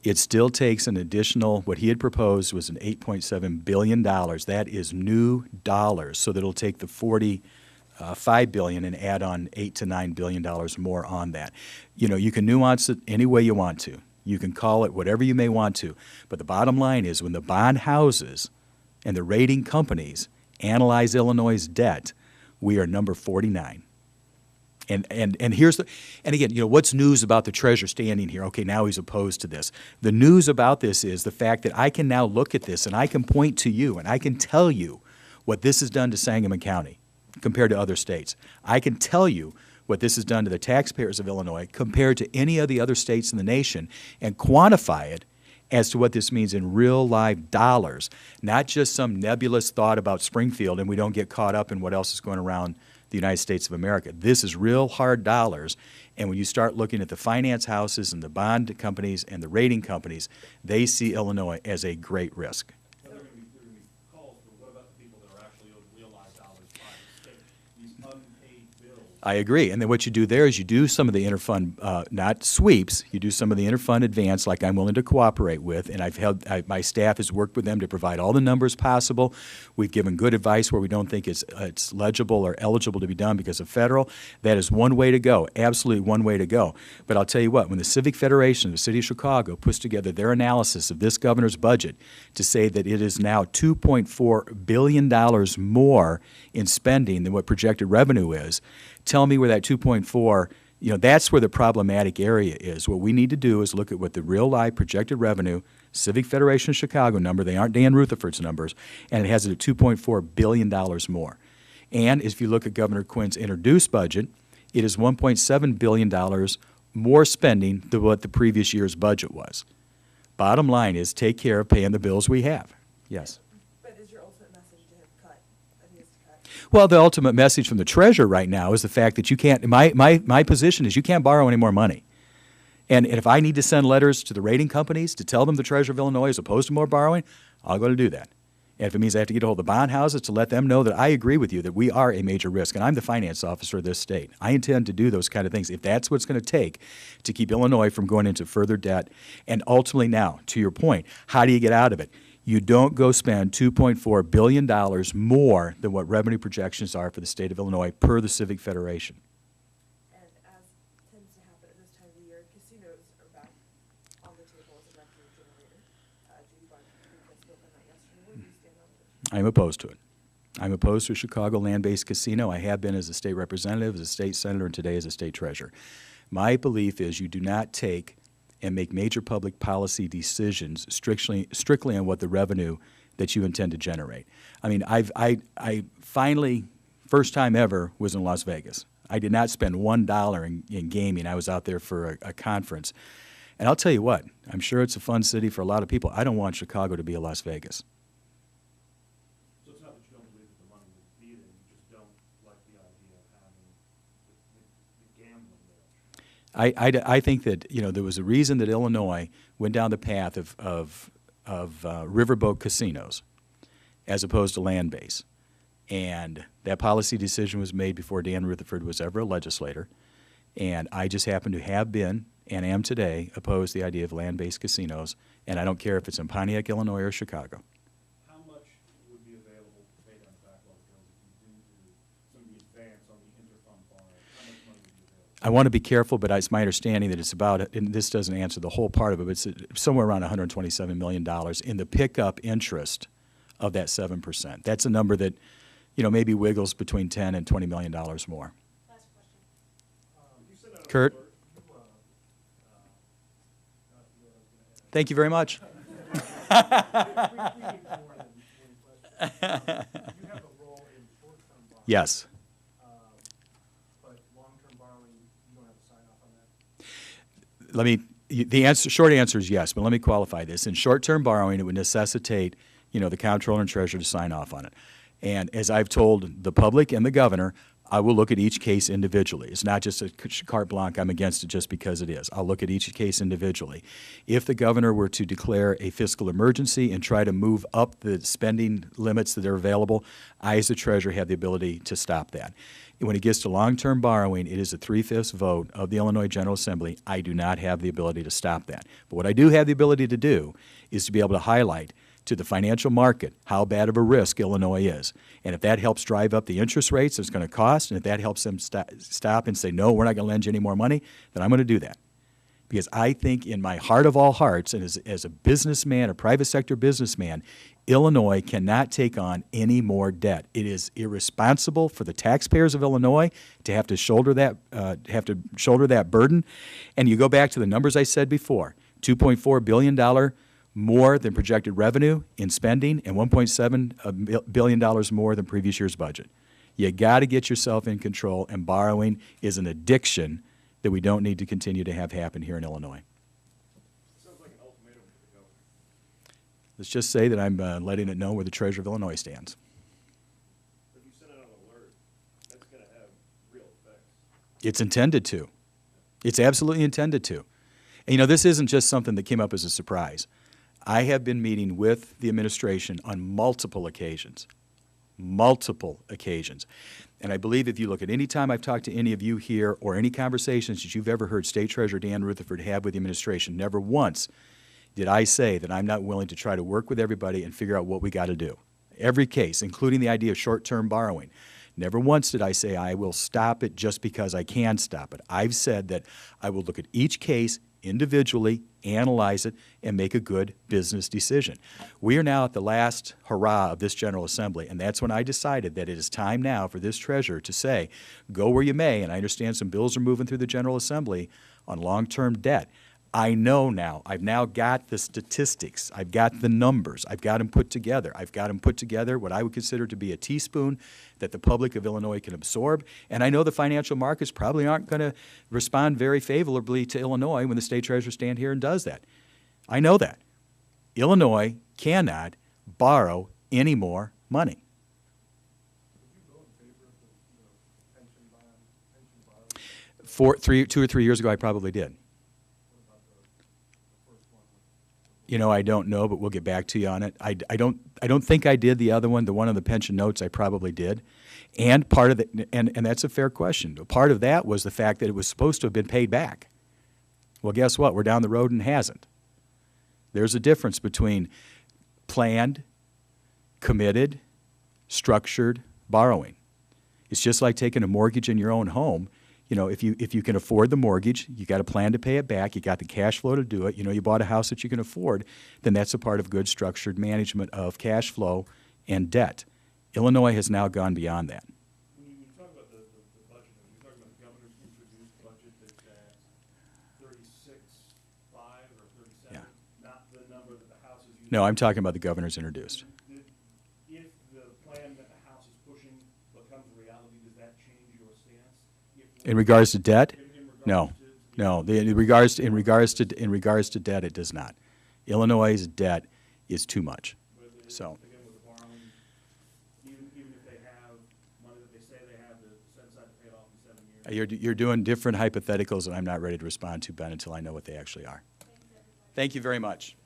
It still takes an additional, what he had proposed was an $8.7 billion. That is new dollars, so that it'll take the $45 billion and add on $8 to $9 billion more on that. You know, you can nuance it any way you want to. You can call it whatever you may want to. But the bottom line is when the bond houses and the rating companies analyze Illinois' debt, we are number 49. And here's the, and again, you know, what's news about the treasurer standing here? Okay, now he's opposed to this. The news about this is the fact that I can now look at this and I can point to you and I can tell you what this has done to Sangamon County compared to other states. I can tell you what this has done to the taxpayers of Illinois compared to any of the other states in the nation and quantify it as to what this means in real live dollars, not just some nebulous thought about Springfield and we don't get caught up in what else is going around the United States of America. This is real hard dollars, and when you start looking at the finance houses and the bond companies and the rating companies, they see Illinois as a great risk. There are going to be calls for what about the people that are actually owed real live dollars by the state, these unpaid bills? I agree. And then what you do there is you do some of the interfund, not sweeps, you do some of the interfund advance like I'm willing to cooperate with, and my staff has worked with them to provide all the numbers possible. We've given good advice where we don't think it's legible or eligible to be done because of federal. That is one way to go, absolutely one way to go. But I'll tell you what, when the Civic Federation of the City of Chicago puts together their analysis of this governor's budget to say that it is now $2.4 billion more in spending than what projected revenue is, tell me where that 2.4, you know, that's where the problematic area is. What we need to do is look at what the real life projected revenue, Civic Federation of Chicago number, they aren't Dan Rutherford's numbers, and it has it at $2.4 billion more. And if you look at Governor Quinn's introduced budget, it is $1.7 billion more spending than what the previous year's budget was. Bottom line is take care of paying the bills we have. Yes. Well, the ultimate message from the treasurer right now is the fact that you can't, my position is you can't borrow any more money. And if I need to send letters to the rating companies to tell them the treasurer of Illinois is opposed to more borrowing, I'll go to do that. And if it means I have to get a hold of the bond houses to let them know that I agree with you that we are a major risk, and I'm the finance officer of this state, I intend to do those kind of things if that's what it's going to take to keep Illinois from going into further debt. And ultimately now, to your point, how do you get out of it? You don't go spend $2.4 billion more than what revenue projections are for the state of Illinois per the Civic Federation. And as tends to happen at this time of the year, casinos are back on the table as a revenue generator. Judy Barton spoke on that yesterday. Where do you stand on this? I'm opposed to it. I'm opposed to a Chicago land-based casino. I have been as a state representative, as a state senator, and today as a state treasurer. My belief is you do not take and make major public policy decisions strictly on what the revenue that you intend to generate. I mean, I finally, first time ever, was in Las Vegas. I did not spend $1 in gaming. I was out there for a conference. And I'll tell you what, I'm sure it's a fun city for a lot of people. I don't want Chicago to be a Las Vegas. So it's not that you don't believe that the money would be there, you just don't like the idea of having the gambling there. I think that, you know, there was a reason that Illinois went down the path of riverboat casinos as opposed to land-based. And that policy decision was made before Dan Rutherford was ever a legislator. And I just happen to have been, and am today, opposed to the idea of land-based casinos. And I don't care if it's in Pontiac, Illinois, or Chicago. How much would be available to pay down backlog bills if you do some of the advance on the interfund borrowing? How much money would be available? I want to be careful, but it's my understanding that it's about, and this doesn't answer the whole part of it, but it's somewhere around $127 million in the pickup interest of that 7%. That's a number that, you know, maybe wiggles between $10 and $20 million more. Last question. Kurt? Thank you very much. You have a role in short-term borrowing. Yes. But long-term borrowing, you don't have to sign off on that? The short answer is yes, but let me qualify this. In short-term borrowing, it would necessitate, you know, the comptroller and treasurer to sign off on it. And as I've told the public and the governor, I will look at each case individually. It's not just a carte blanche, I'm against it just because it is. I'll look at each case individually. If the governor were to declare a fiscal emergency and try to move up the spending limits that are available, I, as the treasurer, have the ability to stop that. And when it gets to long-term borrowing, it is a 3/5 vote of the Illinois General Assembly. I do not have the ability to stop that. But what I do have the ability to do is to be able to highlight to the financial market how bad of a risk Illinois is. And if that helps drive up the interest rates it's going to cost, and if that helps them stop and say, no, we're not going to lend you any more money, then I'm going to do that. Because I think in my heart of all hearts, and as a businessman, a private sector businessman, Illinois cannot take on any more debt. It is irresponsible for the taxpayers of Illinois to have to shoulder that burden. And you go back to the numbers I said before, $2.4 billion more than projected revenue in spending and $1.7 billion more than previous year's budget. You got to get yourself in control, and borrowing is an addiction that we don't need to continue to have happen here in Illinois. Sounds like an ultimatum to the governor. Let's just say that I'm letting it know where the treasurer of Illinois stands. If you send out an alert, that's going to have real effects. It's intended to. It's absolutely intended to. And, you know, this isn't just something that came up as a surprise. I have been meeting with the administration on multiple occasions. And I believe if you look at any time I've talked to any of you here or any conversations that you've ever heard State Treasurer Dan Rutherford have with the administration, never once did I say that I'm not willing to try to work with everybody and figure out what we got to do. Every case, including the idea of short-term borrowing. Never once did I say I will stop it just because I can stop it. I've said that I will look at each case individually, analyze it, and make a good business decision. We are now at the last hurrah of this General Assembly, and that's when I decided that it is time now for this treasurer to say, go where you may, and I understand some bills are moving through the General Assembly on long-term debt. I know now. I've now got the statistics. I've got the numbers. I've got them put together. I've got them put together what I would consider to be a teaspoon that the public of Illinois can absorb. And I know the financial markets probably aren't going to respond very favorably to Illinois when the state treasurer stands here and does that. I know that. Illinois cannot borrow any more money. Would you go in favor of the pension borrowing? 2 or 3 years ago, I probably did. What about the first one? You know, I don't know, but we'll get back to you on it. I don't think I did the other one. The one on the pension notes, I probably did. And part of it, and that's a fair question. Part of that was the fact that it was supposed to have been paid back. Well, guess what? We're down the road and it hasn't. There's a difference between planned, committed, structured borrowing. It's just like taking a mortgage in your own home. You know, if you can afford the mortgage, you got a plan to pay it back, you got the cash flow to do it, you know, you bought a house that you can afford, then that's a part of good structured management of cash flow and debt. Illinois has now gone beyond that. When you talk about the budget, you're talking about the governor's introduced budget that's at 36.5 or 37, Yeah. not the number that the House is using. No, I'm talking about the governor's introduced. If the plan that the House is pushing becomes reality, does that change your stance? In regards to debt? In regards No, to- no. In regards to debt, it does not. Illinois' debt is too much. But So, again, with the borrowing, even if they have money that they say they have to set aside to pay it off in 7 years. you're doing different hypotheticals that I'm not ready to respond to, Ben, until I know what they actually are. Thank you very much.